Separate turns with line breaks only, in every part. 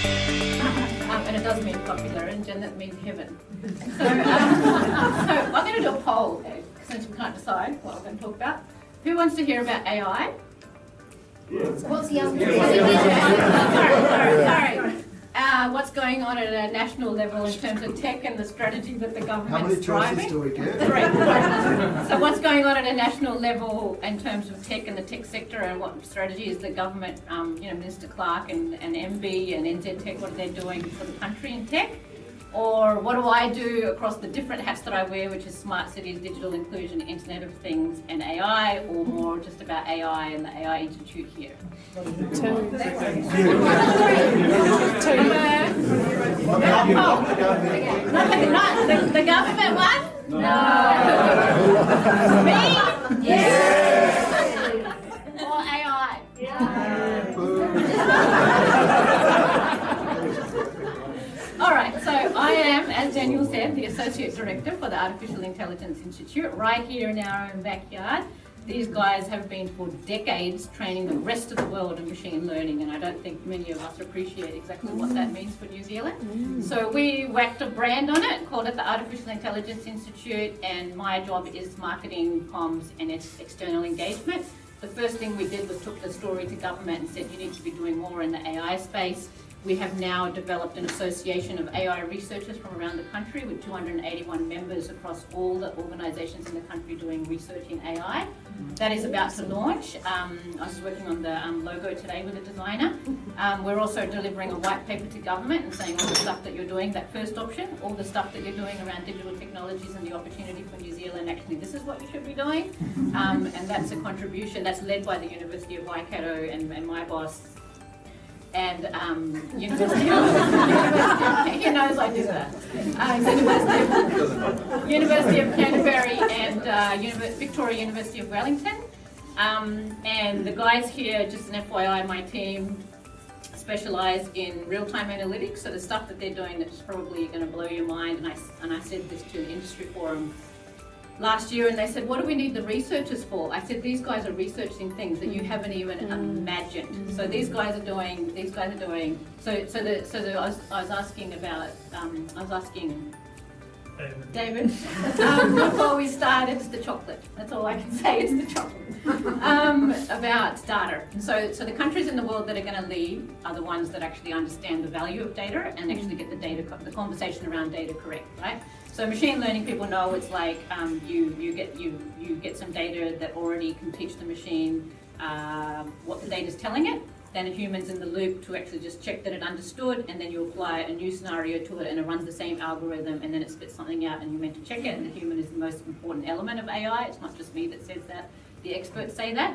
And it does mean popular, and Jannat means heaven. So I'm going to do a poll, since we can't decide what we're going to talk about. Who wants to hear about AI?
What's the answer?
Sorry. What's going on at a national level in terms of tech and the strategy that the government's driving?
How many choices do we get?
Three. So what's going on at a national level in terms of tech and the tech sector, and what strategy is the government, Minister Clark and MB and NZ Tech, what are they doing for the country in tech? Or what do I do across the different hats that I wear, which is smart cities, digital inclusion, Internet of Things, and AI, or more just about AI and the AI Institute here? The government one? No. Me? Yes. Or AI? Yeah. All right, so I am, as Daniel said, the Associate Director for the Artificial Intelligence Institute right here in our own backyard. These guys have been for decades training the rest of the world in machine learning, and I don't think many of us appreciate exactly what that means for New Zealand. So we whacked a brand on it, called it the Artificial Intelligence Institute, and my job is marketing, comms, and external engagement. The first thing we did was took the story to government and said, you need to be doing more in the AI space. We have now developed an association of AI researchers from around the country with 281 members across all the organisations in the country doing research in AI. That is about to launch. I was working on the logo today with a designer. We're also delivering a white paper to government and saying all the stuff that you're doing, that first option, all the stuff that you're doing around digital technologies and the opportunity for New Zealand, actually this is what you should be doing. And that's a contribution that's led by the University of Waikato and my boss, and University of he knows I do that. University of Canterbury and Victoria University of Wellington. And the guys here, just an FYI, my team specialise in real-time analytics. So the stuff that they're doing that's probably going to blow your mind. And I said this to an industry forum last year, and they said, what do we need the researchers for? I said, these guys are researching things that you haven't even imagined. So these guys are doing, I was asking David, before we started, it's the chocolate. That's all I can say, it's the chocolate. About data. So the countries in the world that are going to lead are the ones that actually understand the value of data and actually get the conversation around data correct, right? So machine learning, people know it's like you get some data that already can teach the machine what the data is telling it. Then a human's in the loop to actually just check that it understood, and then you apply a new scenario to it, and it runs the same algorithm, and then it spits something out, and you're meant to check it. And the human is the most important element of AI. It's not just me that says that; the experts say that.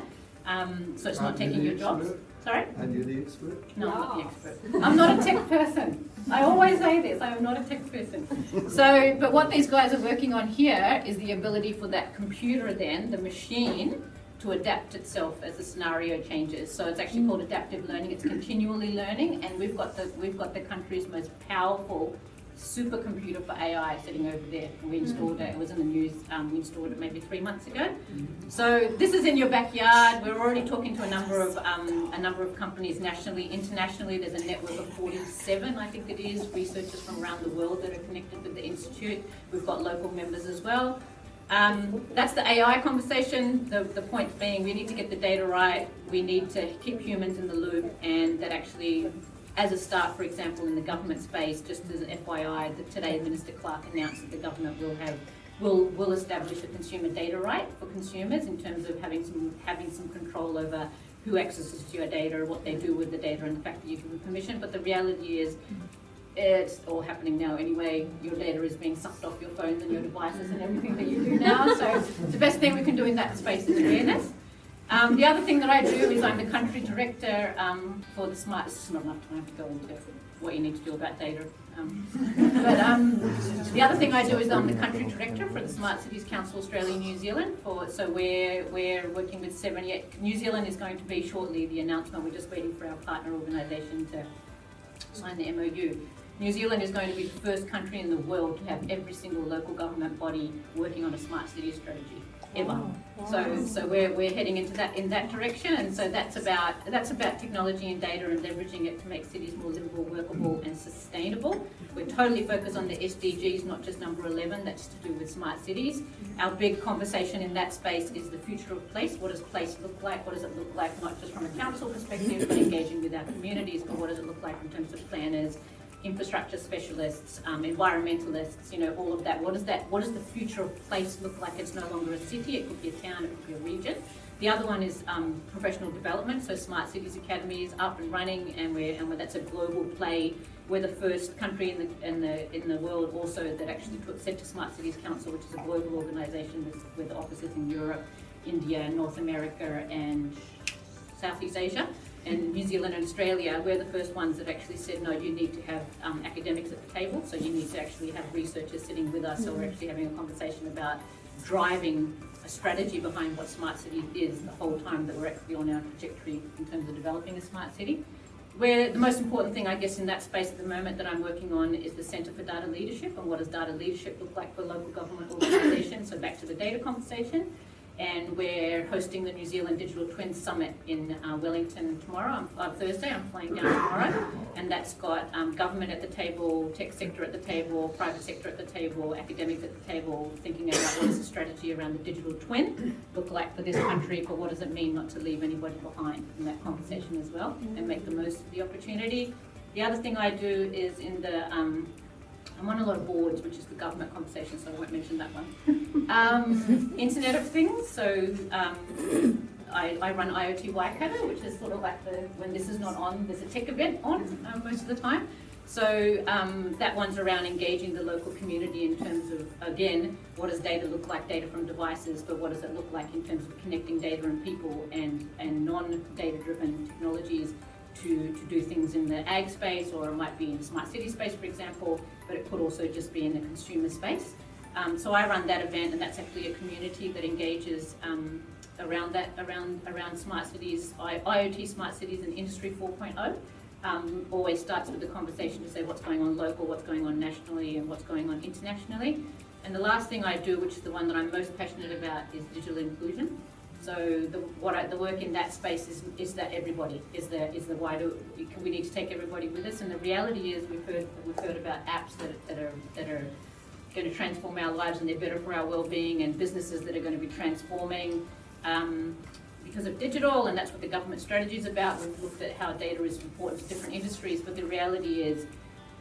So it's not taking your jobs. Sorry?
And you're the expert?
No, I'm not the expert. I'm not a tech person. I always say this, I am not a tech person. So, but what these guys are working on here is the ability for that computer then, the machine, to adapt itself as the scenario changes. So it's actually called adaptive learning. It's continually learning, and we've got the country's most powerful supercomputer for AI sitting over there. We installed it. It was in the news. We installed it maybe 3 months ago. So this is in your backyard. We're already talking to a number of companies nationally, internationally. There's a network of 47, I think it is, researchers from around the world that are connected with the institute. We've got local members as well. That's the AI conversation. The point being, we need to get the data right. We need to keep humans in the loop, and that actually, as a start, for example, in the government space, just as an FYI, that today Minister Clark announced that the government will establish a consumer data right for consumers in terms of having some control over who accesses to your data, what they do with the data, and the fact that you give them permission. But the reality is, it's all happening now anyway. Your data is being sucked off your phones and your devices and everything that you do now. So the best thing we can do in that space is awareness. The other thing that I do is I'm the country director for the smart. This is not enough time to go into what you need to do about data. But the other thing I do is I'm the country director for the Smart Cities Council Australia New Zealand. So we're working with 78. New Zealand is going to be shortly the announcement. We're just waiting for our partner organisation to sign the MOU. New Zealand is going to be the first country in the world to have every single local government body working on a smart city strategy. ever. So we're heading into that in that direction, and so that's about technology and data and leveraging it to make cities more livable, workable, and sustainable. We're totally focused on the SDGs, not just number 11. That's to do with smart cities. Our big conversation in that space is the future of place. What does place look like? What does it look like, not just from a council perspective, but engaging with our communities? But what does it look like in terms of planners, infrastructure specialists, environmentalists, you know, all of that. What does the future of place look like? It's no longer a city, it could be a town, it could be a region. The other one is professional development, so Smart Cities Academy is up and running, and that's a global play. We're the first country in the world also that actually set to Smart Cities Council, which is a global organisation with offices in Europe, India, North America, and Southeast Asia. And New Zealand and Australia, we're the first ones that actually said, no, you need to have academics at the table, so you need to actually have researchers sitting with us, so we're actually having a conversation about driving a strategy behind what smart city is the whole time that we're actually on our trajectory in terms of developing a smart city. Where the most important thing, I guess, in that space at the moment that I'm working on is the Centre for Data Leadership, and what does data leadership look like for local government organisations, so back to the data conversation. And we're hosting the New Zealand Digital Twins Summit in Wellington tomorrow, Thursday. I'm flying down tomorrow, and that's got government at the table, tech sector at the table, private sector at the table, academics at the table, thinking about what is the strategy around the digital twin look like for this country, but what does it mean not to leave anybody behind in that conversation as well, and make the most of the opportunity. The other thing I do is I'm on a lot of boards, which is the government conversation, so I won't mention that one. Internet of Things, so I run IoT Waikato, which is sort of like when this is not on, there's a tech event on most of the time. So that one's around engaging the local community in terms of, again, what does data look like, data from devices, but what does it look like in terms of connecting data and people and non-data driven technologies to do things in the ag space, or it might be in the smart city space, for example, but it could also just be in the consumer space. So I run that event, and that's actually a community that engages around smart cities, IoT smart cities and Industry 4.0. Always starts with the conversation to say what's going on local, what's going on nationally, and what's going on internationally. And the last thing I do, which is the one that I'm most passionate about, is digital inclusion. So the work in that space is that everybody is the wider. We need to take everybody with us, and the reality is we've heard about apps that are going to transform our lives, and they're better for our well-being, and businesses that are going to be transforming because of digital, and that's what the government strategy is about. We've looked at how data is important to different industries, but the reality is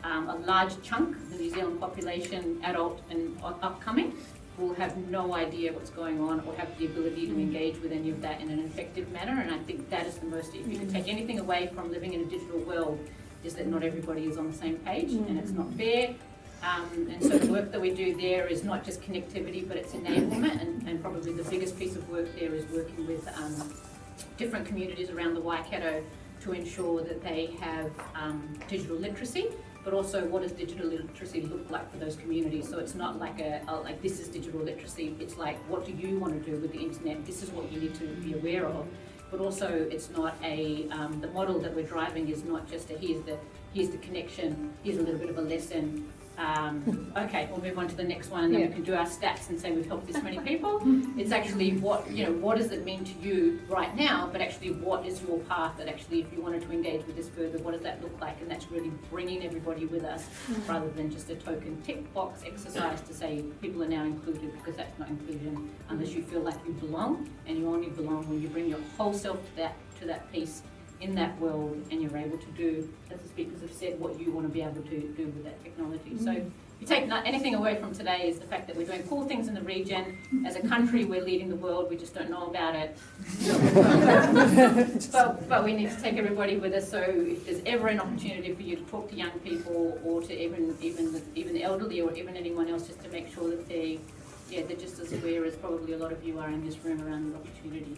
a large chunk of the New Zealand population, adult and upcoming, will have no idea what's going on or have the ability to engage with any of that in an effective manner. And I think that is the most, if you can take anything away from living in a digital world, is that not everybody is on the same page, and it's not fair. And so the work that we do there is not just connectivity, but it's enablement, and probably the biggest piece of work there is working with different communities around the Waikato to ensure that they have digital literacy, but also what does digital literacy look like for those communities. So it's not like like this is digital literacy, it's like what do you want to do with the internet, this is what you need to be aware of. But also it's not the model that we're driving is not just here's the connection, here's a little bit of a lesson. Okay, we'll move on to the next one, and then we can do our stats and say we've helped this many people. It's actually what does it mean to you right now, but actually what is your path that actually, if you wanted to engage with this further, what does that look like? And that's really bringing everybody with us rather than just a token tick box exercise to say people are now included, because that's not inclusion unless you feel like you belong, and you only belong when you bring your whole self to that piece in that world, and you're able to do, as the speakers have said, what you want to be able to do with that technology. So if you take anything away from today, is the fact that we're doing cool things in the region. As a country, we're leading the world, we just don't know about it. but we need to take everybody with us, so if there's ever an opportunity for you to talk to young people, or to even the elderly, or even anyone else, just to make sure that they're just as aware as probably a lot of you are in this room around the opportunity.